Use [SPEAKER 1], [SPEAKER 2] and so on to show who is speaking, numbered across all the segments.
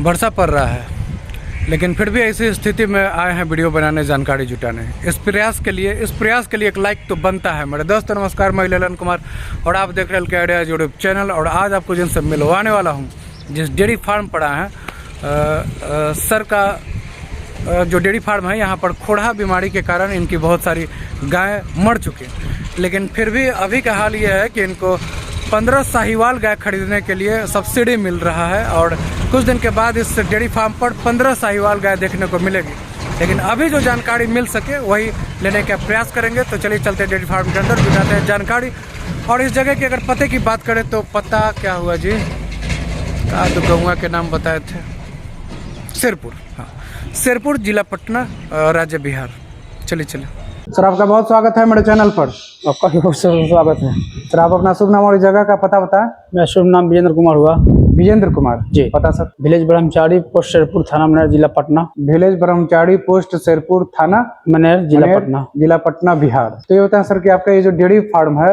[SPEAKER 1] वर्षा पड़ रहा है, लेकिन फिर भी ऐसी स्थिति में आए हैं वीडियो बनाने, जानकारी जुटाने। इस प्रयास के लिए एक लाइक तो बनता है। मेरे दोस्तों नमस्कार, मैं ललन कुमार और आप देख रहे हैं आइडियाज यूट्यूब चैनल। और आज आपको जिनसे मिलवाने वाला हूँ, जिस डेयरी फार्म पड़ा है सर का जो डेयरी फार्म है, यहाँ पर खोड़ा बीमारी के कारण इनकी बहुत सारी गाय मर चुकी, लेकिन फिर भी अभी का हाल ये है कि इनको 15 साहिवाल गाय खरीदने के लिए सब्सिडी मिल रहा है और कुछ दिन के बाद इस डेयरी फार्म पर 15 साहिवाल गाय देखने को मिलेगी। लेकिन अभी जो जानकारी मिल सके वही लेने का प्रयास करेंगे। तो चलिए चलते हैं डेयरी फार्म के अंदर, जुटाते हैं जानकारी। और इस जगह की अगर पते की बात करें तो पता क्या हुआ जी, तो गौवा के नाम बताए थे, शेरपुर। हाँ, शेरपुर, जिला पटना, राज्य बिहार। चलिए सर, आपका बहुत स्वागत है मेरे चैनल पर।
[SPEAKER 2] आपका भी बहुत स्वागत है
[SPEAKER 1] सर, आप अपना शुभ नाम और इस जगह का पता बताएं।
[SPEAKER 2] मेरा शुभ नाम विजेंद्र कुमार हुआ।
[SPEAKER 1] विजेंद्र कुमार
[SPEAKER 2] जी।
[SPEAKER 1] पता सर?
[SPEAKER 2] विलेज ब्रह्मचारी, पोस्ट शेरपुर, थाना मनेर, जिला पटना।
[SPEAKER 1] विलेज ब्रह्मचारी, पोस्ट शेरपुर, थाना
[SPEAKER 2] मनेर, जिला पटना,
[SPEAKER 1] बिहार। तो ये बताएं सर कि आपका ये जो डेयरी फार्म है,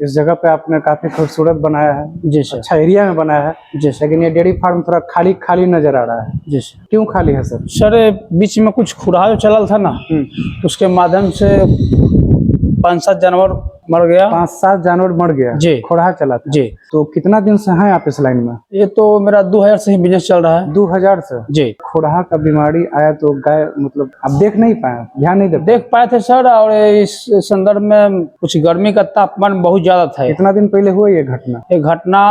[SPEAKER 1] इस जगह पे आपने काफी खूबसूरत बनाया है।
[SPEAKER 2] जी सर।
[SPEAKER 1] अच्छा एरिया में बनाया है
[SPEAKER 2] जी सर।
[SPEAKER 1] लेकिन ये डेयरी फार्म थोड़ा खाली खाली नजर आ रहा है।
[SPEAKER 2] जी सर।
[SPEAKER 1] क्यों खाली है सर?
[SPEAKER 2] सर बीच में कुछ खुराहा जो चला था ना, उसके माध्यम से 5-7 जानवर मर गया।
[SPEAKER 1] 5-7 जानवर मर गया
[SPEAKER 2] जी।
[SPEAKER 1] खोड़ा चला था
[SPEAKER 2] जी।
[SPEAKER 1] तो कितना दिन से हैं आप इस लाइन में?
[SPEAKER 2] ये तो मेरा 2000 से ही बिजनेस चल रहा है।
[SPEAKER 1] 2000 से?
[SPEAKER 2] जी।
[SPEAKER 1] खोड़ा का बीमारी आया तो गाय मतलब आप देख नहीं पाए, ध्यान नहीं
[SPEAKER 2] देख पाए थे सर। और इस संदर्भ में कुछ गर्मी का तापमान बहुत ज्यादा था।
[SPEAKER 1] कितना दिन पहले हुआ ये घटना?
[SPEAKER 2] ये घटना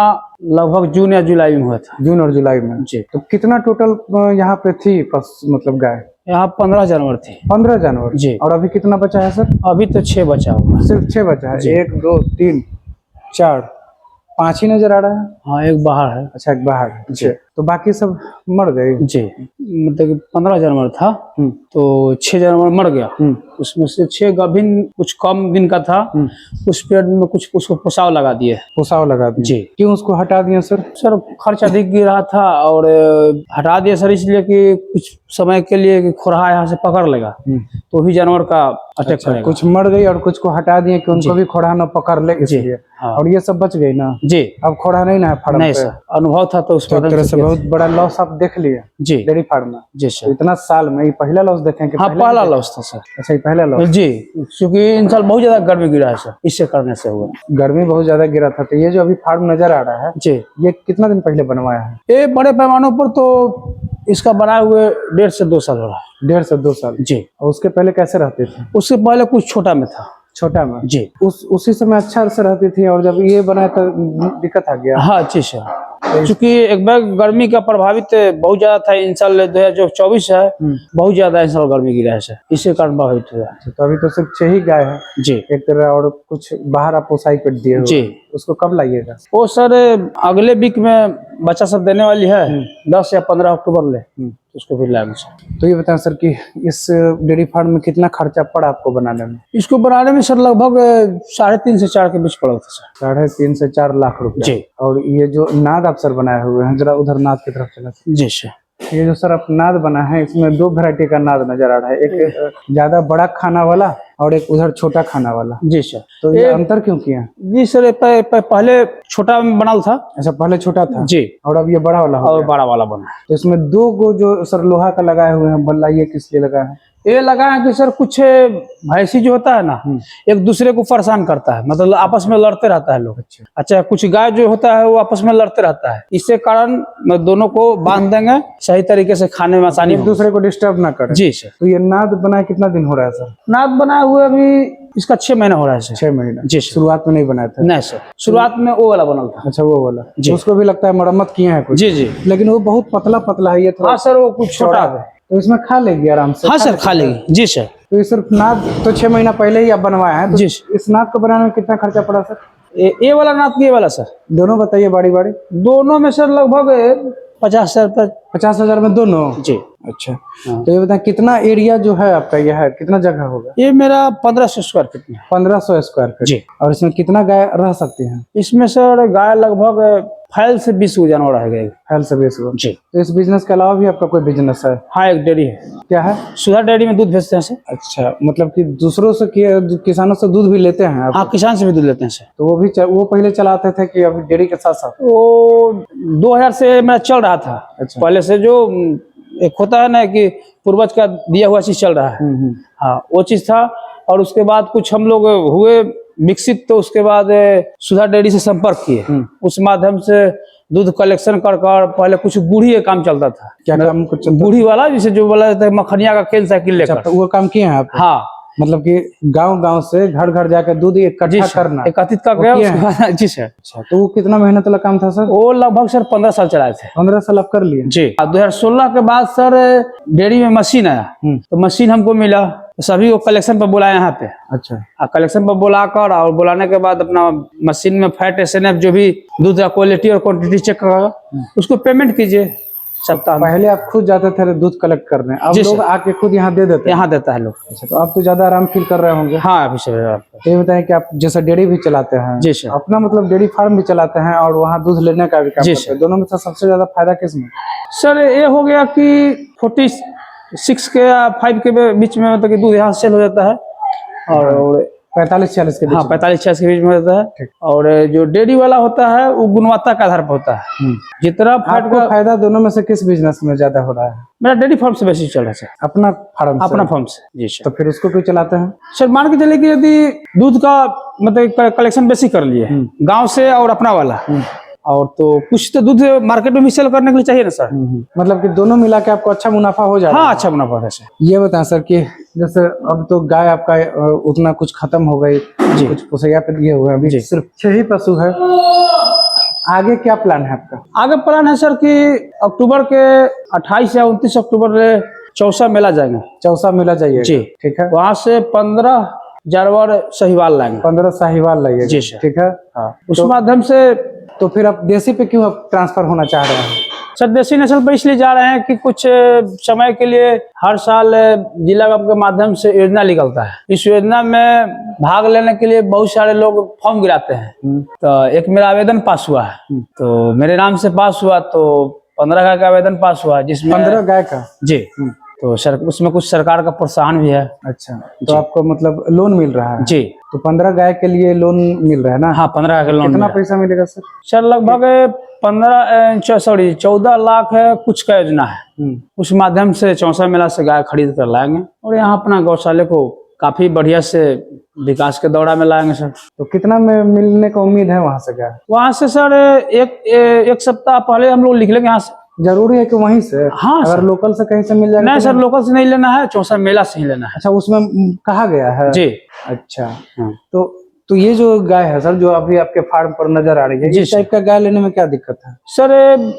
[SPEAKER 2] लगभग जून या जुलाई में हुआ था।
[SPEAKER 1] जून और जुलाई में?
[SPEAKER 2] जी।
[SPEAKER 1] तो कितना टोटल यहाँ पे थी मतलब गाय?
[SPEAKER 2] यहाँ 15 जानवर थे।
[SPEAKER 1] 15 जानवर?
[SPEAKER 2] जी।
[SPEAKER 1] और अभी कितना बचा है सर?
[SPEAKER 2] अभी तो 6 बचा हुआ।
[SPEAKER 1] सिर्फ 6 बचा है? 1 2 3 4 5 ही नजर आ रहा है।
[SPEAKER 2] हाँ, एक बाहर है।
[SPEAKER 1] अच्छा, एक बाहर है। अच्छा, तो बाकी सब मर गए?
[SPEAKER 2] जी। मतलब 15 जानवर था तो 6 जानवर मर गया। उसमें से 6 गाभिन कुछ कम दिन का था। उस पीरियड में कुछ उसको पोसाव लगा दिए।
[SPEAKER 1] पोसाव लगा दिए?
[SPEAKER 2] जी।
[SPEAKER 1] क्यों उसको हटा दिए सर?
[SPEAKER 2] सर खर्च अधिक गिर रहा था और हटा दिया सर इसलिए कि कुछ समय के लिए खोरा यहाँ से पकड़ लेगा तो भी जानवर का अटैक करेगा।
[SPEAKER 1] कुछ मर गई और कुछ को हटा दिए कि उनको भी खोड़ा न पकड़ ले, इसलिए।
[SPEAKER 2] हाँ।
[SPEAKER 1] और ये सब बच गई ना?
[SPEAKER 2] जी।
[SPEAKER 1] अब खोड़ा नहीं ना है फार्म
[SPEAKER 2] नहीं
[SPEAKER 1] पे?
[SPEAKER 2] सर, अनुभव था तो उस
[SPEAKER 1] तरह से बहुत बड़ा लॉस आप देख लिए
[SPEAKER 2] जी
[SPEAKER 1] डेयरी फार्म में।
[SPEAKER 2] जी सर।
[SPEAKER 1] इतना साल में ये पहला लॉस देखें कि?
[SPEAKER 2] हाँ, पहला लॉस था सर।
[SPEAKER 1] अच्छा, ये पहला लॉस?
[SPEAKER 2] जी, क्योंकि इन साल बहुत ज्यादा गर्मी गिरा है सर, इससे करने से हुआ।
[SPEAKER 1] गर्मी बहुत ज्यादा गिरा था। तो ये जो अभी फार्म नजर आ रहा है
[SPEAKER 2] जी,
[SPEAKER 1] ये कितना दिन पहले बनवाया है?
[SPEAKER 2] ये बड़े पैमानों पर तो इसका बनाए हुए 1.5 से 2 साल हो रहा है।
[SPEAKER 1] 1.5 से 2 साल?
[SPEAKER 2] जी।
[SPEAKER 1] और उसके पहले कैसे रहते थे?
[SPEAKER 2] उससे पहले कुछ छोटा में था।
[SPEAKER 1] छोटा में?
[SPEAKER 2] जी।
[SPEAKER 1] उसी समय अच्छा से रहती थी और जब ये बनाया तो दिक्कत आ गया?
[SPEAKER 2] हाँ जी सर, क्योंकि एक बार गर्मी का प्रभावित बहुत ज्यादा था। इन साल 2024 है, बहुत ज्यादा इन साल गर्मी गिरा है सर, इसी कारण प्रभावित हुआ।
[SPEAKER 1] तो अभी तो सिर्फ 6 ही गाय है
[SPEAKER 2] जी
[SPEAKER 1] एक तरह, और कुछ बाहर आप पोसाई कर दिए
[SPEAKER 2] जी।
[SPEAKER 1] उसको कब लाइएगा?
[SPEAKER 2] वो सर अगले वीक में बच्चा सब देने वाली है, 10 या 15 अक्टूबर ले उसको भी लाएंगे सर।
[SPEAKER 1] तो ये बताएं सर कि इस डेयरी फार्म में कितना खर्चा पड़ा आपको बनाने में?
[SPEAKER 2] इसको बनाने में सर लगभग 3.5 से 4 के बीच पड़ा था सर।
[SPEAKER 1] 3.5 से 4 लाख रुपए?
[SPEAKER 2] जी।
[SPEAKER 1] और ये जो नाद आप सर बनाए हुए हैं, जरा उधर नाद की तरफ चला।
[SPEAKER 2] जी सर।
[SPEAKER 1] ये जो सर आप नाद बना है, इसमें 2 वैरायटी का नाद नजर आ रहा है, एक ज्यादा बड़ा खाना वाला और एक उधर छोटा खाना वाला।
[SPEAKER 2] जी सर।
[SPEAKER 1] तो ये अंतर क्यों किया?
[SPEAKER 2] जी सर, पहले छोटा बना था।
[SPEAKER 1] अच्छा, पहले छोटा था
[SPEAKER 2] जी,
[SPEAKER 1] और अब ये बड़ा वाला हो
[SPEAKER 2] और
[SPEAKER 1] गया।
[SPEAKER 2] बड़ा वाला बना।
[SPEAKER 1] तो इसमें 2 गो जो सर लोहा का लगाए हुए हैं बल्ला, ये किस लिए लगा है?
[SPEAKER 2] ये लगा है कि सर कुछ भैंसी जो होता है ना, एक दूसरे को परेशान करता है, मतलब आपस में लड़ते रहता है लोग। अच्छा, कुछ गाय जो होता है वो आपस में लड़ते रहता है, इससे कारण दोनों को बांध देंगे, सही तरीके से खाने में आसानी,
[SPEAKER 1] एक दूसरे को डिस्टर्ब ना करे।
[SPEAKER 2] जी सर।
[SPEAKER 1] तो ये नाद बनाए कितना दिन हो रहा है सर?
[SPEAKER 2] नाद बनाए हुए अभी इसका 6 महीना हो रहा है सर।
[SPEAKER 1] 6 महीना?
[SPEAKER 2] जी सर।
[SPEAKER 1] शुरुआत में नहीं बनाया था?
[SPEAKER 2] नहीं सर, शुरुआत में वो वाला बनल था।
[SPEAKER 1] अच्छा, वो वाला?
[SPEAKER 2] जी।
[SPEAKER 1] उसको भी लगता है मरम्मत किए हैं कुछ?
[SPEAKER 2] जी जी।
[SPEAKER 1] लेकिन वो बहुत पतला पतला है, ये थोड़ा।
[SPEAKER 2] हाँ सर, वो कुछ छोटा है।
[SPEAKER 1] तो इसमें खा लेगी आराम से?
[SPEAKER 2] हाँ सर, खा लेगी। जी सर।
[SPEAKER 1] तो ये सिर्फ नाद तो 6 महीना पहले ही आप बनवाया है? तो
[SPEAKER 2] जी।
[SPEAKER 1] इस नाद को बनाने में कितना खर्चा पड़ा सर?
[SPEAKER 2] ये वाला नाद, ये वाला सर?
[SPEAKER 1] दोनों बताइए बारी बारी।
[SPEAKER 2] दोनों में सर लगभग 50,000 रुपये।
[SPEAKER 1] 50,000 में दोनों?
[SPEAKER 2] जी।
[SPEAKER 1] अच्छा। तो ये बताएं कितना एरिया जो है आपका, यह है कितना जगह होगा?
[SPEAKER 2] ये मेरा 1500 स्क्वायर फीट में।
[SPEAKER 1] 1500 स्क्वायर फीट?
[SPEAKER 2] जी।
[SPEAKER 1] और इसमें कितना गाय रह सकती हैं?
[SPEAKER 2] इसमें सर गाय लगभग फैल से 20 को जानवर रहेगा।
[SPEAKER 1] फैल से 20 को।
[SPEAKER 2] जी।
[SPEAKER 1] तो इस बिजनेस के अलावा भी आपका कोई बिजनेस है?
[SPEAKER 2] हाँ, एक डेयरी है।
[SPEAKER 1] क्या है?
[SPEAKER 2] सुधा डेयरी में दूध बेचते हैं सर।
[SPEAKER 1] अच्छा, मतलब कि दूसरों से किसानों से दूध भी लेते हैं आप?
[SPEAKER 2] हाँ, किसान से भी दूध लेते हैं सर।
[SPEAKER 1] तो वो पहले चलाते थे कि अभी डेयरी के साथ साथ?
[SPEAKER 2] वो 2000 से मेरा चल रहा था।
[SPEAKER 1] अच्छा।
[SPEAKER 2] पहले से जो एक होता है ना कि पूर्वज का दिया हुआ चीज चल रहा है। हाँ, वो चीज था। और उसके बाद कुछ हम लोग हुए विकसित, तो उसके बाद सुधा डेयरी से संपर्क किए। उस माध्यम से दूध कलेक्शन कर पहले कुछ बूढ़ी का काम चलता था।
[SPEAKER 1] क्या काम कुछ चलता?
[SPEAKER 2] बूढ़ी वाला, जैसे जो बोला जाता है मखनिया का खेल साइकिल लेकर।
[SPEAKER 1] अच्छा, तो वो काम किए हैं आप?
[SPEAKER 2] हाँ,
[SPEAKER 1] मतलब कि गांव से घर घर जाकर दूध इकट्ठा करना,
[SPEAKER 2] एकत्रित कर गया। जी सर।
[SPEAKER 1] अच्छा, तो वो कितना मेहनत वाला काम था सर?
[SPEAKER 2] वो लगभग सर 15 साल चलाए थे।
[SPEAKER 1] 15 साल आप कर लिए?
[SPEAKER 2] जी। 2016 के बाद सर डेयरी में मशीन आया, तो मशीन हमको मिला, तो सभी को कलेक्शन पर बुलाया यहाँ पे।
[SPEAKER 1] अच्छा।
[SPEAKER 2] कलेक्शन पर बुलाकर और बुलाने के बाद अपना मशीन में फैट SNF जो भी दूध का क्वालिटी और क्वांटिटी चेक करा, उसको पेमेंट कीजिए सप्ताह में।
[SPEAKER 1] पहले आप खुद जाते थे दूध कलेक्ट करने, अब लोग आके खुद यहाँ दे देते हैं?
[SPEAKER 2] यहाँ देता है लोग।
[SPEAKER 1] अच्छा, तो आप तो ज्यादा आराम फील कर रहे होंगे?
[SPEAKER 2] हाँ अभी सर।
[SPEAKER 1] तो ये बताएं कि आप जैसे डेयरी भी चलाते हैं?
[SPEAKER 2] जी सर।
[SPEAKER 1] अपना मतलब डेयरी फार्म भी चलाते हैं और वहाँ दूध लेने का भी काम करते हैं, दोनों में से सबसे ज्यादा फायदा किसमें?
[SPEAKER 2] सर ये हो गया कि 46 के या 5 के बीच में मतलब कि दूध यहाँ सेल हो जाता है, और
[SPEAKER 1] 45-46 के बीच?
[SPEAKER 2] हाँ, 45-46 के बीच में होता है। और जो डेयरी वाला होता है वो गुणवत्ता के आधार पर होता है। जितना
[SPEAKER 1] आपको फायदा दोनों में से किस बिजनेस में ज्यादा हो रहा है?
[SPEAKER 2] मेरा डेयरी फार्म से बेसिक चल रहा है सर।
[SPEAKER 1] अपना फार्म?
[SPEAKER 2] अपना फार्म से। जी सर।
[SPEAKER 1] तो फिर उसको क्यों चलाते हैं?
[SPEAKER 2] सर मान के चले कि यदि दूध का मतलब कलेक्शन बेसिक कर लिए गांव से और अपना वाला, और तो कुछ तो दूध मार्केट में भी सेल करने के लिए चाहिए ना सर।
[SPEAKER 1] मतलब कि दोनों मिला के आपको अच्छा मुनाफा हो जाएगा?
[SPEAKER 2] हाँ, अच्छा मुनाफा है सर।
[SPEAKER 1] ये बताएं सर कि जैसे अब तो गाय आपका उतना कुछ खत्म हो गई, कुछ पुसैया पे दिए हुए हैं, अभी सिर्फ 6 ही पशु है, आगे क्या प्लान है आपका?
[SPEAKER 2] आगे प्लान है सर कि अक्टूबर के 28 या 29 अक्टूबर चौसा मेला जाएंगे।
[SPEAKER 1] चौसा मेला जाइए?
[SPEAKER 2] जी
[SPEAKER 1] ठीक है।
[SPEAKER 2] वहाँ से 15 जानवर साहिवाल लाएंगे।
[SPEAKER 1] 15 साहिवाल लाइए?
[SPEAKER 2] जी सर।
[SPEAKER 1] ठीक है।
[SPEAKER 2] हाँ, उस माध्यम से।
[SPEAKER 1] तो फिर आप देसी पे क्यों आप ट्रांसफर होना चाह रहे हैं?
[SPEAKER 2] सर देसी नस्ल पर इसलिए जा रहे हैं कि कुछ समय के लिए हर साल जिला के माध्यम से योजना निकलता है। इस योजना में भाग लेने के लिए बहुत सारे लोग फॉर्म गिराते हैं। तो एक मेरा आवेदन पास हुआ है, तो मेरे नाम से पास हुआ, तो 15 गाय का आवेदन पास हुआ, जिसमें
[SPEAKER 1] 15 गाय का?
[SPEAKER 2] जी। तो उसमें कुछ सरकार का प्रोत्साहन भी है।
[SPEAKER 1] अच्छा, तो आपको मतलब लोन मिल रहा है?
[SPEAKER 2] जी।
[SPEAKER 1] तो 15 गाय के लिए लोन मिल रहा है ना?
[SPEAKER 2] हाँ, 15 का लोन।
[SPEAKER 1] कितना पैसा मिलेगा सर?
[SPEAKER 2] सर लगभग 14 लाख है कुछ का योजना है। उस माध्यम से चौसा मेला से गाय खरीद कर लाएंगे और यहाँ अपना गौशाले को काफी बढ़िया से विकास के दौरा में लाएंगे सर।
[SPEAKER 1] तो कितना में मिलने का उम्मीद है वहाँ से गाय?
[SPEAKER 2] वहाँ से सर एक सप्ताह पहले हम लोग लिख लेंगे यहाँ से।
[SPEAKER 1] जरूरी है कि वहीं से?
[SPEAKER 2] हाँ,
[SPEAKER 1] अगर लोकल से कहीं से मिल जाएगा?
[SPEAKER 2] नहीं सर, लोकल से नहीं लेना है, चौसा मेला से ही लेना है।
[SPEAKER 1] अच्छा, उसमें कहा गया है?
[SPEAKER 2] जी।
[SPEAKER 1] अच्छा। तो ये जो गाय है सर जो अभी आपके फार्म पर नजर आ रही है, इस टाइप का गाय लेने में क्या दिक्कत है? सर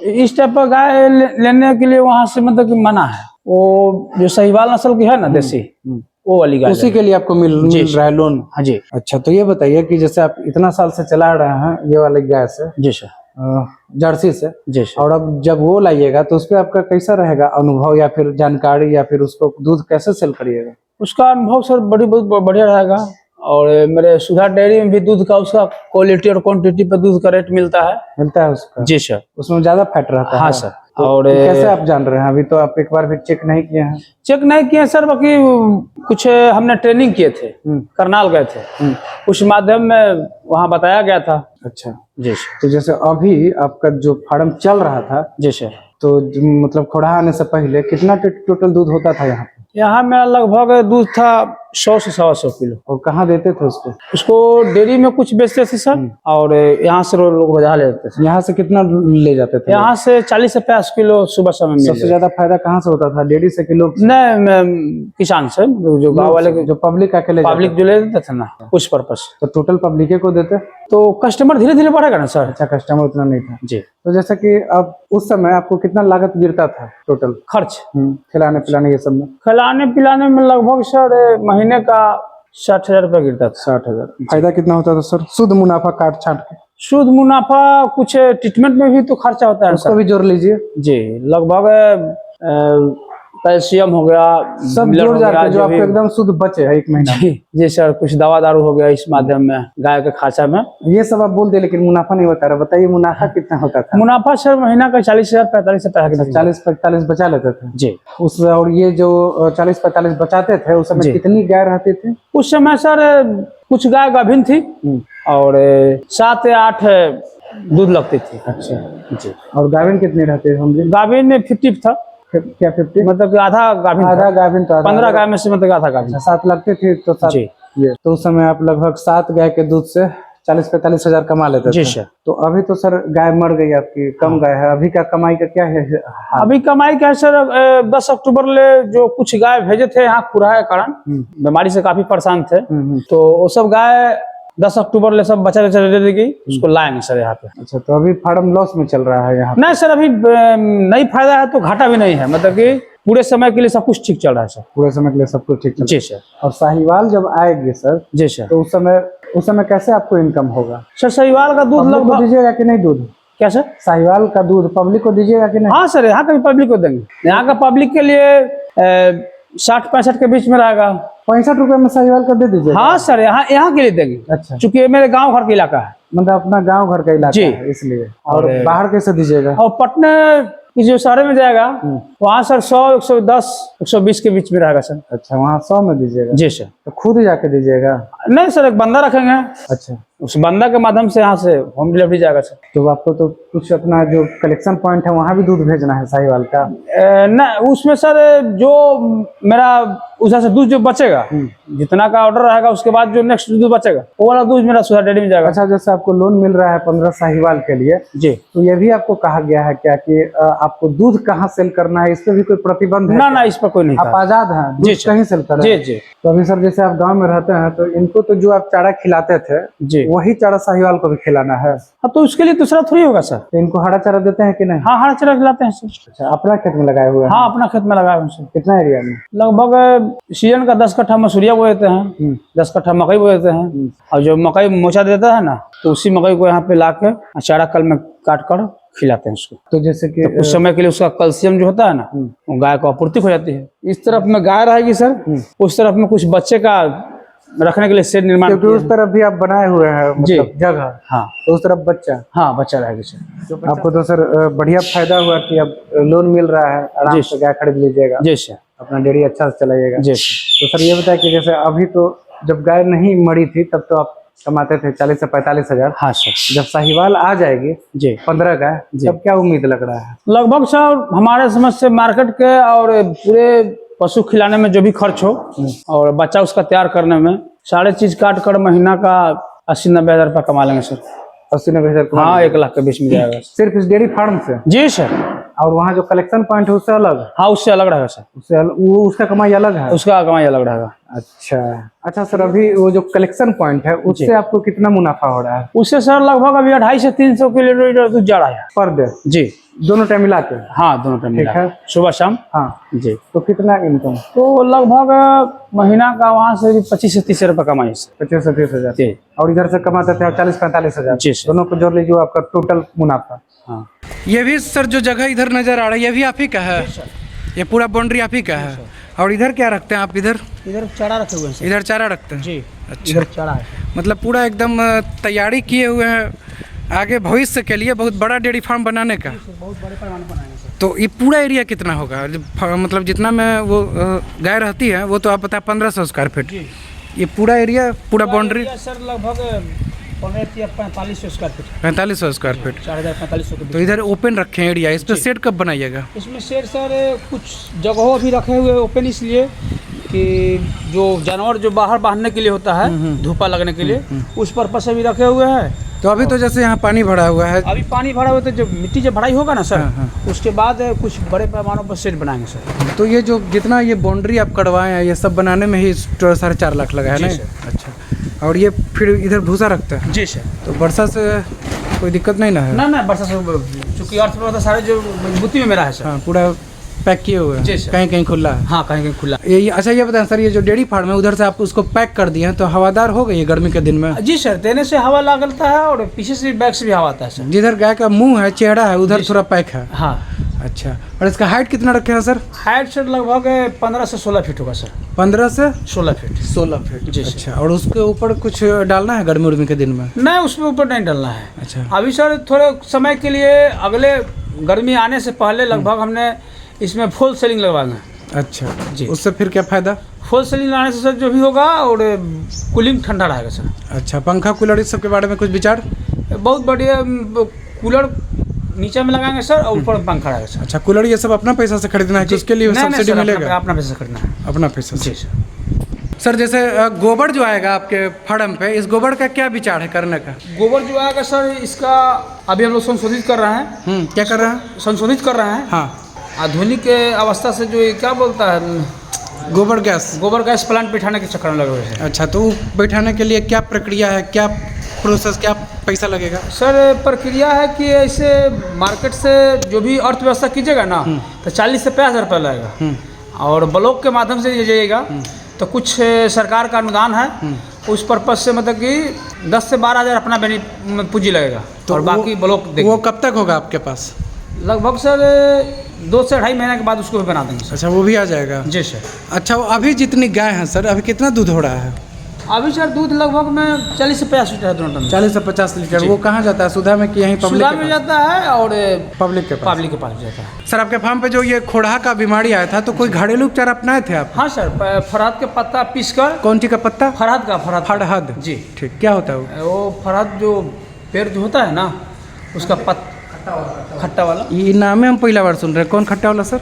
[SPEAKER 2] इस टाइप का गाय लेने के लिए वहाँ से मतलब कि मना है। वो जो साहिवाल नस्ल की है ना देसी, वो वाली गाय,
[SPEAKER 1] उसी के लिए आपको मिल रहा है लोन?
[SPEAKER 2] हाँ जी।
[SPEAKER 1] अच्छा, तो ये बताइए कि जैसे आप इतना साल से चला रहे हैं ये वाली गाय से?
[SPEAKER 2] जी सर।
[SPEAKER 1] जर्सी से?
[SPEAKER 2] जी सर।
[SPEAKER 1] और अब जब वो लाइएगा तो उस पर आपका कैसा रहेगा अनुभव, या फिर जानकारी, या फिर उसको दूध कैसे सेल करिएगा?
[SPEAKER 2] उसका अनुभव सर बहुत बढ़िया रहेगा। और मेरे सुधा डेयरी में भी दूध का उसका क्वालिटी और क्वांटिटी पे दूध का रेट मिलता है उसका? जी सर।
[SPEAKER 1] उसमें ज्यादा फैट रहता है?
[SPEAKER 2] हाँ सर।
[SPEAKER 1] तो
[SPEAKER 2] और
[SPEAKER 1] कैसे आप जान रहे हैं? अभी तो आप एक बार भी चेक नहीं किए हैं?
[SPEAKER 2] चेक नहीं किए सर, बाकी कुछ हमने ट्रेनिंग किए थे, करनाल गए थे, उस माध्यम में वहाँ बताया गया था।
[SPEAKER 1] अच्छा
[SPEAKER 2] जी सर।
[SPEAKER 1] तो जैसे अभी आपका जो फार्म चल रहा था,
[SPEAKER 2] जी सर,
[SPEAKER 1] तो मतलब खोड़ा आने से पहले कितना टोटल दूध होता था यहाँ पे?
[SPEAKER 2] यहाँ मेरा लगभग दूध था 100 से 125 किलो।
[SPEAKER 1] और कहाँ देते थे उसको?
[SPEAKER 2] डेयरी में कुछ बेचते थे सर, और यहाँ से लोग बाजार ले जाते थे।
[SPEAKER 1] यहाँ से कितना ले जाते थे?
[SPEAKER 2] यहाँ से 40 से 50 किलो सुबह समय।
[SPEAKER 1] सबसे ज्यादा फायदा कहाँ से होता था, डेयरी से कि लोग?
[SPEAKER 2] नहीं, किसान से, जो गाँव वाले, जो
[SPEAKER 1] पब्लिक अकेले
[SPEAKER 2] पब्लिक जो ले देते थे ना, उस पर्पस।
[SPEAKER 1] तो टोटल पब्लिक को देते
[SPEAKER 2] तो कस्टमर धीरे धीरे बढ़ेगा ना सर।
[SPEAKER 1] अच्छा, कस्टमर उतना नहीं था?
[SPEAKER 2] जी।
[SPEAKER 1] तो जैसा कि अब उस समय आपको कितना लागत गिरता था टोटल
[SPEAKER 2] खर्च?
[SPEAKER 1] खिलाने पिलाने ये सब में?
[SPEAKER 2] खिलाने पिलाने में लगभग सर महीने का 60,000 रुपया गिरता था।
[SPEAKER 1] 60,000। फायदा कितना होता था सर शुद्ध मुनाफा काट छाट के?
[SPEAKER 2] शुद्ध मुनाफा कुछ ट्रीटमेंट में भी तो खर्चा होता है,
[SPEAKER 1] उसको भी जोड़ लीजिए।
[SPEAKER 2] जी। लगभग कैल्शियम हो गया,
[SPEAKER 1] सब
[SPEAKER 2] मिलर
[SPEAKER 1] जोड़
[SPEAKER 2] हो
[SPEAKER 1] जाकर
[SPEAKER 2] गया,
[SPEAKER 1] जो आपको
[SPEAKER 2] भी-
[SPEAKER 1] एकदम शुद्ध बचे है 1 महीना में।
[SPEAKER 2] जी सर, कुछ दवा दारू हो गया इस माध्यम में गाय के खांचा में।
[SPEAKER 1] ये सब आप बोल दे, लेकिन मुनाफा नहीं बता रहा। बताइए मुनाफा कितना होता था?
[SPEAKER 2] मुनाफा सर महीना का 40,000 45,000 के
[SPEAKER 1] 40-45 बचा लेते थे
[SPEAKER 2] जी।
[SPEAKER 1] उस, और ये जो 40-45 बचाते थे उस समय
[SPEAKER 2] जी।
[SPEAKER 1] कितनी गाय रहती थी?
[SPEAKER 2] उस समय सर कुछ गाय गाभिन थी और 7 या 8 दूध लगती थी।
[SPEAKER 1] अच्छा
[SPEAKER 2] जी।
[SPEAKER 1] और गाभिन कितने रहते होंगे?
[SPEAKER 2] गाभिन में 50 था,
[SPEAKER 1] क्या 50?
[SPEAKER 2] मतलब कि आधा गाभिन था।
[SPEAKER 1] आधा गाभिन तो
[SPEAKER 2] 15 गाय में से मतलब आधा गाभिन।
[SPEAKER 1] 7 लगते थे तो 7।
[SPEAKER 2] जी।
[SPEAKER 1] ये तो उस समय आप लगभग 7 गाय के दूध से 40-45 हजार कमा लेते
[SPEAKER 2] जी
[SPEAKER 1] थे।
[SPEAKER 2] सर।
[SPEAKER 1] तो अभी तो सर गाय मर गई आपकी, कम गाय है। अभी का कमाई का क्या है हाल?
[SPEAKER 2] अभी कमाई क्या है सर, 10 अक्टूबर ले जो कुछ गाय भेजे थे यहाँ खुरा के कारण बीमारी से काफी परेशान थे, तो वो सब गाय 10 अक्टूबर ले सब बचा दे देगी, उसको लाएंगे सर यहाँ पे।
[SPEAKER 1] अच्छा, तो अभी फार्म लॉस में चल रहा है यहाँ?
[SPEAKER 2] नहीं सर, अभी नहीं फायदा है तो घाटा भी नहीं है, मतलब कि पूरे समय के लिए सब कुछ ठीक चल रहा है सर।
[SPEAKER 1] पूरे समय के लिए सब कुछ ठीक चल रहा
[SPEAKER 2] जी सर।
[SPEAKER 1] है। और साहिवाल जब आएगी सर,
[SPEAKER 2] जी सर,
[SPEAKER 1] तो उस समय कैसे आपको इनकम होगा?
[SPEAKER 2] सर साहिवाल का दूध
[SPEAKER 1] पब्लिक को
[SPEAKER 2] लगभग
[SPEAKER 1] दीजिएगा कि नहीं दूध?
[SPEAKER 2] क्या सर?
[SPEAKER 1] साहिवाल का दूध पब्लिक को दीजिएगा कि नहीं?
[SPEAKER 2] हाँ सर, यहाँ का भी पब्लिक को देंगे। यहाँ का पब्लिक के लिए 60-65 के बीच में रहेगा।
[SPEAKER 1] 65 रुपए में साहिवाल का दे दीजिएगा?
[SPEAKER 2] हाँ सर, यहाँ के लिए देंगे।
[SPEAKER 1] अच्छा,
[SPEAKER 2] चूंकि ये मेरे गांव घर का इलाका है,
[SPEAKER 1] मतलब अपना गांव घर का इलाका
[SPEAKER 2] जी।
[SPEAKER 1] है इसलिए। और बाहर कैसे दीजिएगा?
[SPEAKER 2] और पटना की जो शहर में जाएगा वहाँ सर 100, 110, 120 के बीच में रहेगा सर।
[SPEAKER 1] अच्छा, वहाँ 100 में दीजिएगा?
[SPEAKER 2] जी सर।
[SPEAKER 1] तो खुद ही जाके दीजिएगा?
[SPEAKER 2] नहीं सर, एक बंदा रखेंगे,
[SPEAKER 1] अच्छा,
[SPEAKER 2] उस बंदा के माध्यम से यहाँ से होम डिलीवरी जाएगा सर।
[SPEAKER 1] तो आपको तो कुछ अपना जो कलेक्शन पॉइंट है वहाँ भी दूध भेजना है साहिवाल का?
[SPEAKER 2] नहीं, उसमें सर जो मेरा उधर से दूध जो बचेगा, जितना का ऑर्डर रहेगा उसके बाद जो नेक्स्ट दूध बचेगा वो वाला दूध मेरा सुधा डेयरी में जाएगा।
[SPEAKER 1] अच्छा, जैसे आपको लोन मिल रहा है 15 साहिवाल के लिए,
[SPEAKER 2] जी,
[SPEAKER 1] तो ये भी आपको कहा गया है क्या कि आपको दूध कहाँ सेल करना है? इस पे भी कोई प्रतिबंध है?
[SPEAKER 2] ना इस पर कोई नहीं
[SPEAKER 1] आप
[SPEAKER 2] था।
[SPEAKER 1] आजाद हैं,
[SPEAKER 2] जी
[SPEAKER 1] दूध कहीं सेल करें?
[SPEAKER 2] जी जी
[SPEAKER 1] तो अभी सर जैसे आप गांव में रहते हैं तो इनको तो जो आप चारा खिलाते थे
[SPEAKER 2] जी।
[SPEAKER 1] वही चारा साहिवाल को भी खिलाना है?
[SPEAKER 2] हाँ, तो उसके लिए दूसरा थोड़ी होगा सर। तो
[SPEAKER 1] इनको हरा चारा देते हैं कि नहीं?
[SPEAKER 2] हाँ, हरा चारा खिलाते हैं सर।
[SPEAKER 1] अच्छा, अपना खेत में लगाए हुए हैं?
[SPEAKER 2] हाँ, अपना खेत में लगाए हैं सर।
[SPEAKER 1] कितना एरिया में?
[SPEAKER 2] लगभग सीजन का 10 कट्ठा मसूरिया बो देते हैं, 10 कट्ठा मकई बो देते हैं, और जो मकई मोचा देता है ना, तो उसी मकई को यहाँ पे ला के चारा कल में काट कर खिलाते हैं उसको।
[SPEAKER 1] तो जैसे कि
[SPEAKER 2] तो कुछ समय के लिए उसका कैल्शियम जो होता है ना, वो गाय को आपूर्ति हो जाती है। इस तरफ में गाय रहेगी सर, उस तरफ में कुछ बच्चे का रखने के लिए शेड निर्माण
[SPEAKER 1] क्योंकि उस तरफ भी आप बनाए हुए हैं मतलब जगह,
[SPEAKER 2] हाँ
[SPEAKER 1] तो उस तरफ बच्चा,
[SPEAKER 2] हाँ बच्चा रहेगा सर।
[SPEAKER 1] आपको तो सर बढ़िया फायदा हुआ कि अब लोन मिल रहा है, आराम से गाय खरीद लीजिएगा,
[SPEAKER 2] जी सर,
[SPEAKER 1] अपना डेयरी अच्छा से चलाइएगा।
[SPEAKER 2] जी
[SPEAKER 1] तो सर ये बताया कि जैसे अभी तो जब गाय नहीं मरी थी तब तो आप कमाते थे 40 से 45 हजार।
[SPEAKER 2] हाँ सर।
[SPEAKER 1] जब साहिवाल आ जाएगी
[SPEAKER 2] जी
[SPEAKER 1] 15 गाय, तब क्या उम्मीद लग रहा है?
[SPEAKER 2] लगभग सर हमारे समझ से मार्केट के और पूरे पशु खिलाने में जो भी खर्च हो और बच्चा उसका तैयार करने में सारे चीज काट कर महीना का 80-90 हजार रुपया कमा लेंगे सर।
[SPEAKER 1] 80-90 हजार?
[SPEAKER 2] हाँ, 1 लाख के बीच में जाएगा
[SPEAKER 1] सिर्फ इस डेयरी फार्म से?
[SPEAKER 2] जी सर।
[SPEAKER 1] और वहाँ जो कलेक्शन पॉइंट है उससे अलग?
[SPEAKER 2] हाँ, उससे अलग रहेगा सर,
[SPEAKER 1] वो उसका कमाई अलग है?
[SPEAKER 2] उसका कमाई अलग रहेगा।
[SPEAKER 1] अच्छा सर, अभी वो जो कलेक्शन पॉइंट है उससे आपको कितना मुनाफा हो रहा है?
[SPEAKER 2] उससे सर लगभग अभी 250 से 300 किलोमीटर दूध जा रहा है
[SPEAKER 1] पर डे?
[SPEAKER 2] जी,
[SPEAKER 1] दोनों टाइम मिला के?
[SPEAKER 2] हाँ, दोनों टाइम
[SPEAKER 1] ठीक है,
[SPEAKER 2] सुबह शाम।
[SPEAKER 1] हाँ
[SPEAKER 2] जी।
[SPEAKER 1] तो कितना इनकम?
[SPEAKER 2] तो लगभग महीना का वहाँ से भी 25 से 30 रुपया कमाई सर।
[SPEAKER 1] 25 से 30 हजार?
[SPEAKER 2] जी।
[SPEAKER 1] और इधर से कमाते थे 40-45 हजार?
[SPEAKER 2] जी सर।
[SPEAKER 1] दोनों को जोड़ लीजिए आपका टोटल मुनाफा।
[SPEAKER 2] हाँ।
[SPEAKER 1] ये भी सर जो जगह इधर नजर आ रहा है ये भी आप ही का है? ये पूरा बाउंड्री आप ही का है? और इधर क्या रखते हैं आप? इधर
[SPEAKER 2] चारा रखे हुए हैं सर।
[SPEAKER 1] इधर चारा रखते हैं?
[SPEAKER 2] जी,
[SPEAKER 1] अच्छा,
[SPEAKER 2] इधर चारा है।
[SPEAKER 1] मतलब पूरा एकदम तैयारी किए हुए हैं आगे भविष्य के लिए बहुत बड़ा डेयरी फार्म बनाने का?
[SPEAKER 2] बहुत बड़े पैमाने पर बनाएंगे सर।
[SPEAKER 1] तो ये पूरा एरिया कितना होगा? मतलब जितना में वो गाय रहती है वो तो आप बताए 1500 स्क्वायर फीट, ये पूरा एरिया पूरा बाउंड्री
[SPEAKER 2] सर लगभग 4500 स्क्वायर फीट।
[SPEAKER 1] 4500 square feet?
[SPEAKER 2] 4500।
[SPEAKER 1] तो इधर ओपन रखे हैं एरिया, इस पर शेड कब बनाइएगा?
[SPEAKER 2] इसमें शेड सर कुछ जगहों भी रखे हुए ओपन, इसलिए कि जो जानवर जो बाहर बांधने के लिए होता है, धूपा लगने के लिए, उस पर्पज से भी रखे हुए हैं।
[SPEAKER 1] तो अभी तो जैसे यहाँ पानी भरा हुआ है,
[SPEAKER 2] अभी पानी भरा हुआ, तो जब मिट्टी जब भराई होगा ना सर, उसके बाद कुछ बड़े पैमानों पर शेड बनाएंगे सर।
[SPEAKER 1] तो ये जो जितना ये बाउंड्री आप कटवाए हैं ये सब बनाने में ही 4.5 लाख लगा है ना? अच्छा, और ये फिर इधर भूसा रखता है?
[SPEAKER 2] जी सर।
[SPEAKER 1] तो वर्षा से कोई दिक्कत नहीं ना है?
[SPEAKER 2] ना वर्षा से, चूंकि अर्थव्यवस्था सारे जो मजबूती में मेरा है सर।
[SPEAKER 1] हाँ, पूरा पैक किए हुए
[SPEAKER 2] जी
[SPEAKER 1] हैं,
[SPEAKER 2] सर।
[SPEAKER 1] कहीं कहीं खुला है।
[SPEAKER 2] हाँ, कहीं कहीं खुला।
[SPEAKER 1] ये अच्छा ये बताएं सर, ये जो डेयरी फार्म है उधर से आप उसको पैक कर दिए हैं तो हवादार हो गई है गर्मी के दिन में?
[SPEAKER 2] जी सर, देने से हवा लगता है और पीछे से बैक से भी हवा आता है सर।
[SPEAKER 1] जिधर गाय का मुंह है, चेहरा है, उधर थोड़ा पैक है।
[SPEAKER 2] हाँ।
[SPEAKER 1] अच्छा, और इसका हाइट कितना रखे हैं सर?
[SPEAKER 2] हाइट सर लगभग 15 से 16 फीट होगा सर।
[SPEAKER 1] 15 से
[SPEAKER 2] 16 फीट।
[SPEAKER 1] 16 फीट।
[SPEAKER 2] जी सर।
[SPEAKER 1] अच्छा, और उसके ऊपर कुछ डालना है गर्मी उर्मी के दिन में?
[SPEAKER 2] नहीं, उसमें ऊपर नहीं डालना है।
[SPEAKER 1] अच्छा।
[SPEAKER 2] अभी सर थोड़े समय के लिए अगले गर्मी आने से पहले लगभग हमने इसमें फुल सेलिंग लगवाना है।
[SPEAKER 1] अच्छा
[SPEAKER 2] जी।
[SPEAKER 1] उससे फिर क्या फायदा?
[SPEAKER 2] फुल सेलिंग लाने से सर जो भी होगा और कूलिंग ठंडा रहेगा सर।
[SPEAKER 1] अच्छा, पंखा कूलर इस सब के बारे में कुछ विचार?
[SPEAKER 2] बहुत बढ़िया। कूलर नीचे में लगाएंगे सर और ऊपर में पंखा रहेगा सर।
[SPEAKER 1] अच्छा, कूलर ये सब अपना पैसा से खरीदना है कि उसके लिए
[SPEAKER 2] नहीं, नहीं
[SPEAKER 1] सब्सिडी
[SPEAKER 2] सर,
[SPEAKER 1] मिलेगा?
[SPEAKER 2] अपना पैसा खरीदना है।
[SPEAKER 1] अपना पैसा से।
[SPEAKER 2] जी सर।
[SPEAKER 1] सर जैसे गोबर जो आएगा आपके फार्म पे, इस गोबर का क्या विचार है करने का?
[SPEAKER 2] गोबर जो आएगा सर, इसका अभी हम लोग संशोधित कर रहे हैं।
[SPEAKER 1] क्या कर रहे हैं?
[SPEAKER 2] संशोधित कर रहे हैं।
[SPEAKER 1] हाँ,
[SPEAKER 2] आधुनिक अवस्था से जो ये क्या बोलता है,
[SPEAKER 1] गोबर गैस।
[SPEAKER 2] गोबर गैस प्लांट बिठाने के चक्कर में लगे हुए हैं।
[SPEAKER 1] अच्छा, तो वो बैठाने के लिए क्या प्रक्रिया है, क्या प्रोसेस, क्या पैसा लगेगा?
[SPEAKER 2] सर प्रक्रिया है कि ऐसे मार्केट से जो भी अर्थव्यवस्था कीजिएगा ना तो 40 से 50 हज़ार रुपये लगेगा। और ब्लॉक के माध्यम से जाइएगा तो कुछ सरकार का अनुदान है, उस पर्पज से मतलब कि 10 से 12 हज़ार अपना पूंजी लगेगा।
[SPEAKER 1] तो
[SPEAKER 2] और बाकी ब्लॉक देंगे।
[SPEAKER 1] वो कब तक होगा आपके पास?
[SPEAKER 2] लगभग सर 2 से 2.5 महीने के बाद उसको भी बना देंगे सर।
[SPEAKER 1] अच्छा, वो भी आ जाएगा?
[SPEAKER 2] जी सर।
[SPEAKER 1] अच्छा, वो अभी जितनी गाय हैं सर, अभी कितना दूध हो रहा है?
[SPEAKER 2] अभी सर दूध लगभग में 40 से 50 लीटर है दोनों टाइम।
[SPEAKER 1] 40 से 50 लीटर। वो कहाँ जाता है, सुधा में कि यहीं पब्लिक
[SPEAKER 2] सुधा
[SPEAKER 1] के
[SPEAKER 2] में
[SPEAKER 1] पास?
[SPEAKER 2] जाता है और
[SPEAKER 1] पब्लिक के पास।
[SPEAKER 2] पब्लिक के पास जाता है।
[SPEAKER 1] सर आपके फार्म पे जो ये खोड़हा का बीमारी आया था, तो कोई घरेलू उपचार अपनाए थे आप?
[SPEAKER 2] हाँ सर, फरहद के पत्ता पीस कर।
[SPEAKER 1] कौन सी का पत्ता?
[SPEAKER 2] फरहद।
[SPEAKER 1] फरहद।
[SPEAKER 2] जी।
[SPEAKER 1] ठीक, क्या होता है वो?
[SPEAKER 2] वो फरहद जो पेड़ जो होता है ना, उसका खट्टा वाला।
[SPEAKER 1] ये नाम हम पहला बार सुन रहे हैं। कौन खट्टा वाला सर?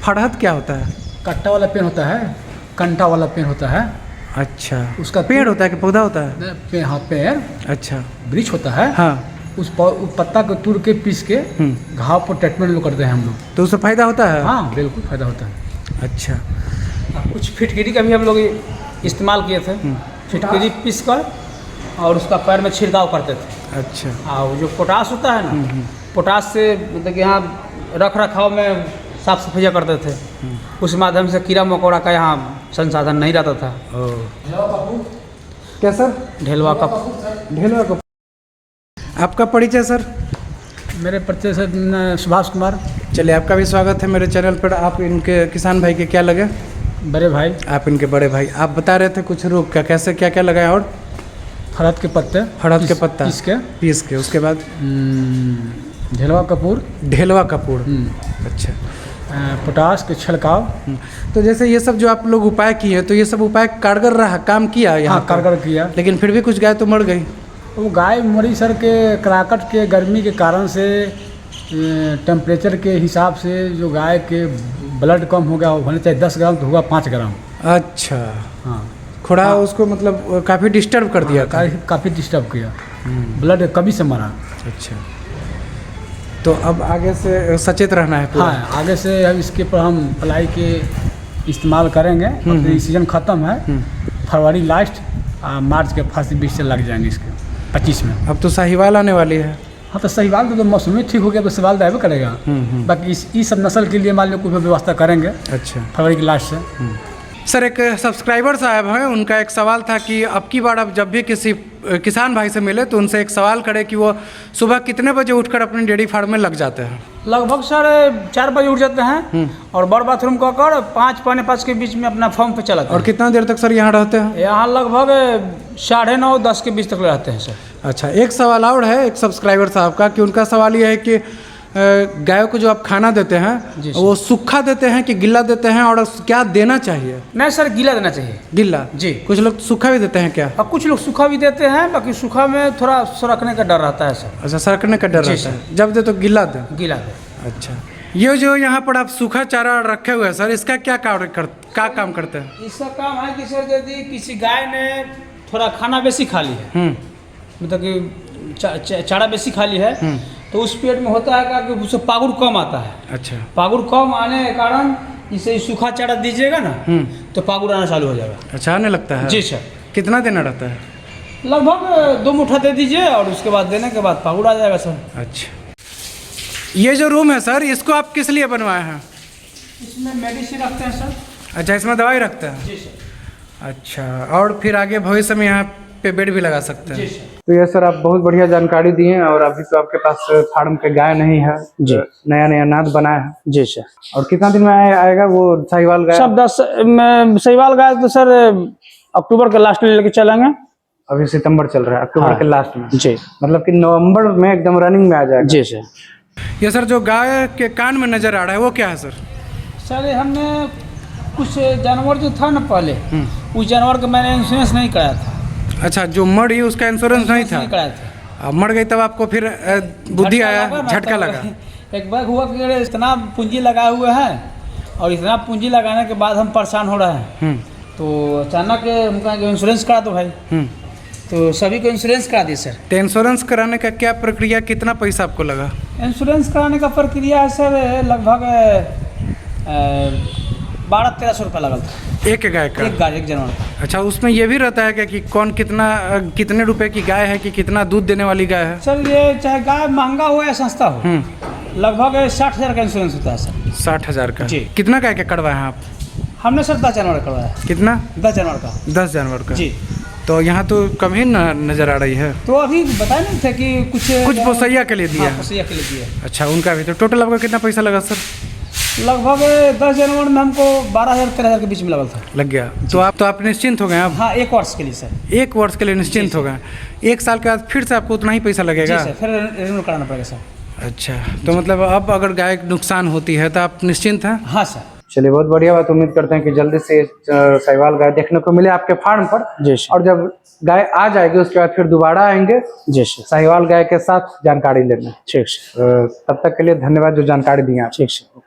[SPEAKER 1] फरहद क्या होता है?
[SPEAKER 2] कट्टा वाला पेड़ होता है, कंटा वाला पेड़ होता है।
[SPEAKER 1] अच्छा,
[SPEAKER 2] उसका
[SPEAKER 1] पेड़ होता है कि पौधा होता है?
[SPEAKER 2] हाँ, पेड़
[SPEAKER 1] अच्छा,
[SPEAKER 2] वृक्ष होता है।
[SPEAKER 1] हाँ।
[SPEAKER 2] उस पत्ता को तोड़ के पीस के घाव पर ट्रीटमेंट लोग करते हैं हम लोग।
[SPEAKER 1] तो उससे फायदा होता है?
[SPEAKER 2] हाँ, बिल्कुल फायदा होता है।
[SPEAKER 1] अच्छा।
[SPEAKER 2] कुछ फिटकरी का भी हम लोग इस्तेमाल किए थे। फिटकरी पीस कर और उसका पैर में छिड़काव करते थे।
[SPEAKER 1] अच्छा।
[SPEAKER 2] हाँ, वो जो पोटास होता है ना, पोटास से मतलब कि यहाँ रख रखाव में साफ सफाइयाँ करते थे। उस माध्यम से कीड़ा मकोड़ा का यहाँ संसाधन नहीं रहता था।
[SPEAKER 1] क्या सर?
[SPEAKER 2] ढेलवा का।
[SPEAKER 1] ढेलवा का। आपका परिचय सर?
[SPEAKER 2] मेरे परिचय से सुभाष कुमार।
[SPEAKER 1] चलिए, आपका भी स्वागत है मेरे चैनल पर। आप इनके किसान भाई के क्या लगे?
[SPEAKER 2] बड़े भाई।
[SPEAKER 1] आप इनके बड़े भाई। आप बता रहे थे कुछ रोग का, कैसे क्या क्या लगाया? और
[SPEAKER 2] फरहद के पत्ते।
[SPEAKER 1] फरहद के पत्ता
[SPEAKER 2] पीस
[SPEAKER 1] के उसके बाद
[SPEAKER 2] ढेलवा कपूर।
[SPEAKER 1] ढेलवा कपूर। अच्छा।
[SPEAKER 2] पोटास के छिड़काव।
[SPEAKER 1] तो जैसे ये सब जो आप लोग उपाय किए, तो ये सब उपाय कारगर रहा, काम किया यहाँ?
[SPEAKER 2] हाँ, कारगर किया।
[SPEAKER 1] लेकिन फिर भी कुछ गाय तो मर गई।
[SPEAKER 2] वो गाय मरी सर के कराकट के गर्मी के कारण से, टेम्परेचर के हिसाब से जो गाय के ब्लड कम हो गया, होने चाहिए 10 ग्राम तो होगा 5 ग्राम।
[SPEAKER 1] अच्छा।
[SPEAKER 2] हाँ,
[SPEAKER 1] खोड़ा उसको मतलब काफ़ी डिस्टर्ब कर दिया था।
[SPEAKER 2] काफ़ी डिस्टर्ब किया, ब्लड कमी से मरा।
[SPEAKER 1] अच्छा, तो अब आगे से सचेत रहना है पूरा।
[SPEAKER 2] हाँ, आगे से अब इसके पर हम प्लाई के इस्तेमाल करेंगे। अब सीजन ख़त्म है, फरवरी लास्ट, मार्च के फर्स्ट बीच से लग जाएंगे इसके 25 में।
[SPEAKER 1] अब तो साहिवाल आने वाली है।
[SPEAKER 2] हाँ, तो साहिवाल तो मौसम में ठीक हो गया तो साहिवाल दावे करेगा। बाकी इस सब नस्ल के लिए मान लो कोई व्यवस्था करेंगे।
[SPEAKER 1] अच्छा,
[SPEAKER 2] फरवरी के लास्ट से।
[SPEAKER 1] सर एक सब्सक्राइबर साहब हैं, उनका एक सवाल था कि अब की बार अब जब भी किसी किसान भाई से मिले तो उनसे एक सवाल करें कि वो सुबह कितने बजे उठकर अपने डेयरी फार्म में लग जाते हैं?
[SPEAKER 2] लगभग 4:30 बजे उठ जाते हैं और बड़ बाथरूम का कर 5 पौने 5 के बीच में अपना फॉर्म पे चला।
[SPEAKER 1] और कितना देर तक सर यहाँ रहते हैं?
[SPEAKER 2] यहाँ लगभग 9:30 10 के बीच तक रहते हैं सर।
[SPEAKER 1] अच्छा, एक सवाल और है एक सब्सक्राइबर साहब का कि उनका सवाल ये है कि गायों को जो आप खाना देते हैं वो सूखा देते हैं कि गीला देते हैं, और क्या देना चाहिए?
[SPEAKER 2] नहीं सर, गीला देना चाहिए।
[SPEAKER 1] गीला
[SPEAKER 2] जी।
[SPEAKER 1] कुछ लोग सूखा भी देते हैं क्या?
[SPEAKER 2] और कुछ लोग सूखा भी देते हैं, बाकी सूखा में थोड़ा सरकने का डर रहता है सर।
[SPEAKER 1] अच्छा, सरकने का डर रहता है, जब दे तो गीला दे।
[SPEAKER 2] गीला दे।
[SPEAKER 1] अच्छा, ये जो यहाँ पर आप सूखा चारा रखे हुए हैं सर, इसका क्या काम करते हैं?
[SPEAKER 2] इसका काम है कि सर यदि किसी गाय ने थोड़ा खाना बेसी खा ली है, मतलब कि चारा बेसी खा ली है, तो उस पेट में होता है कि उससे पागुर कम आता है।
[SPEAKER 1] अच्छा,
[SPEAKER 2] पागुर कम आने के कारण इसे सूखा चारा दीजिएगा ना तो पागुर आना चालू हो जाएगा।
[SPEAKER 1] अच्छा, आने लगता है?
[SPEAKER 2] जी सर।
[SPEAKER 1] कितना देना रहता है?
[SPEAKER 2] लगभग 2 मुट्ठा दे दीजिए और उसके बाद देने के बाद पागुर आ जाएगा सर।
[SPEAKER 1] अच्छा, ये जो रूम है सर, इसको आप किस लिए बनवाए हैं?
[SPEAKER 2] इसमें मेडिसिन रखते हैं सर।
[SPEAKER 1] अच्छा, इसमें दवाई रखते हैं।
[SPEAKER 2] जी सर।
[SPEAKER 1] अच्छा, और फिर आगे भविष्य में यहाँ पे बेड भी लगा सकते
[SPEAKER 2] जी
[SPEAKER 1] हैं।
[SPEAKER 2] सर।
[SPEAKER 1] तो ये सर आप बहुत बढ़िया जानकारी दिए हैं। और अभी तो आपके पास फार्म पे गाय नहीं है
[SPEAKER 2] जी।
[SPEAKER 1] नया नया नाद बना है।
[SPEAKER 2] जी सर।
[SPEAKER 1] और कितना दिन में आएगा वो साहिवाल गाय?
[SPEAKER 2] सब 10 साहिवाल गाय तो सर अक्टूबर के लास्ट में लेके चलेंगे।
[SPEAKER 1] अभी सितंबर चल रहा है, अक्टूबर
[SPEAKER 2] हाँ।
[SPEAKER 1] के लास्ट में।
[SPEAKER 2] जी।
[SPEAKER 1] मतलब कि नवंबर में एकदम रनिंग में आ जाएगा।
[SPEAKER 2] जी सर।
[SPEAKER 1] ये सर जो गाय के कान में नजर आ रहा है वो क्या है सर?
[SPEAKER 2] सर हमने कुछ जानवर जो था ना पहले, उस जानवर का मैंने इंश्योरेंस नहीं कराया था।
[SPEAKER 1] अच्छा, जो मरी उसका इंश्योरेंस नहीं था।
[SPEAKER 2] नहीं कराया था।
[SPEAKER 1] अब मर गई तब आपको फिर बुद्धि आया, झटका लगा।
[SPEAKER 2] एक बार हुआ कि अरे इतना पूंजी लगाए हुए हैं और इतना पूंजी लगाने के बाद हम परेशान हो रहे हैं। तो अचानक हम कहा कि इंश्योरेंस करा दो भाई। तो सभी को इंश्योरेंस करा दिए सर।
[SPEAKER 1] तो इंश्योरेंस कराने का क्या प्रक्रिया, कितना पैसा आपको लगा?
[SPEAKER 2] इंश्योरेंस कराने का प्रक्रिया है सर लगभग 1200-1300 रुपये लगा था।
[SPEAKER 1] एक गाय का?
[SPEAKER 2] एक गाय, एक जानवर का।
[SPEAKER 1] अच्छा, उसमें ये भी रहता है क्या कि कौन कितने रुपए की गाय है, कि कितना दूध देने वाली गाय है?
[SPEAKER 2] सर ये चाहे गाय महंगा हो या सस्ता हो, लगभग 60,000 का इंश्योरेंस होता है सर।
[SPEAKER 1] 60,000 का?
[SPEAKER 2] जी।
[SPEAKER 1] कितना गाय का करवाए हैं आप?
[SPEAKER 2] हमने सर 10 जानवर करवाया।
[SPEAKER 1] कितना?
[SPEAKER 2] 10 जानवर का।
[SPEAKER 1] 10 जानवर का?
[SPEAKER 2] जी।
[SPEAKER 1] तो यहाँ तो कम ही नजर आ रही है।
[SPEAKER 2] तो अभी बताया नहीं था कि कुछ
[SPEAKER 1] पोसैया के लिए दिया
[SPEAKER 2] हाँ,
[SPEAKER 1] है।
[SPEAKER 2] पोसैया के लिए दिया है।
[SPEAKER 1] अच्छा, उनका भी। तो टोटल आपका कितना पैसा लगा सर?
[SPEAKER 2] लगभग 10 जानवर में हमको 12,000-13,000 के बीच में लगा था।
[SPEAKER 1] लग गया। तो आप निश्चिंत हो गए आप?
[SPEAKER 2] हाँ, 1 वर्ष के लिए सर।
[SPEAKER 1] 1 वर्ष के लिए निश्चिंत हो गए। 1 साल के बाद फिर से आपको उतना ही पैसा
[SPEAKER 2] जी
[SPEAKER 1] लगेगा?
[SPEAKER 2] सर, फिर रिन्यू कराना पड़ेगा सर।
[SPEAKER 1] अच्छा, तो मतलब अब अगर गाय नुकसान होती है तो आप निश्चिंत हैं?
[SPEAKER 2] हाँ सर।
[SPEAKER 1] चलिए, बहुत बढ़िया बात। उम्मीद करते हैं कि जल्दी से साहिवाल गाय देखने को मिले आपके फार्म पर।
[SPEAKER 2] जी सर।
[SPEAKER 1] और जब गाय आ जाएगी उसके बाद फिर दोबारा आएंगे
[SPEAKER 2] जी सर।
[SPEAKER 1] साहिवाल गाय के साथ जानकारी लेने।
[SPEAKER 2] ठीक सर।
[SPEAKER 1] तब तक के लिए धन्यवाद जो जानकारी दी आप।
[SPEAKER 2] ठीक सर।